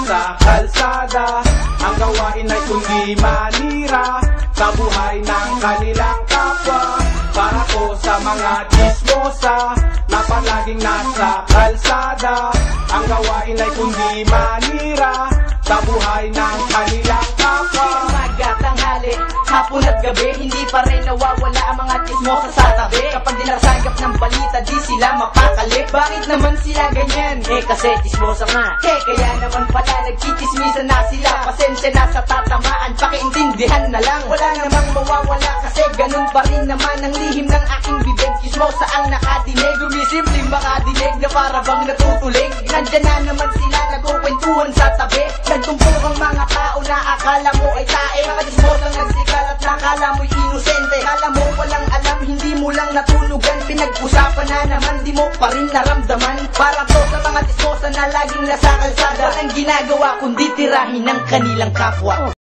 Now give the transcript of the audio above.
sa kalsada. Ang gawain ay kundi manira sa buhay ng kanilang kapwa. Para ko sa mga chismosa na palaging nasa kalsada. Ang gawain ay kundi manira sa buhay ng kanilang kapwa. Umaga, tanghali, hapon at gabi, hindi pa rin nawawala ang mga chismosa sa tabi. Kapag dinasagap ng balita, di sila mapakali. Bakit naman sila ganyan? Kasi chismosa nga. Kaya naman pala nagchichismisan na sila. Pasensya na sa tatamaan, pakiintindihan na lang. Wala namang mawawala kasi ganun pa rin naman ang lihim ng aking bibig. Chismosa ang nakadinig, dumisimpleng makadinig na para bang natutulig. Nandyan na naman sila, nagkukwentuhan sa tabi. Nagtumpok ang mga tao na akala mo ay tae. Mga chismosang nagsikal at nakala mo'y inosente. Akala mo walang alam, hindi mo lang natunugan. Pinag-usapan na naman, di mo pa rin naramdaman. Para to sa mga chismosa na laging nasa kalsada. Walang ginagawa kundi tirahin ng kanilang kapwa.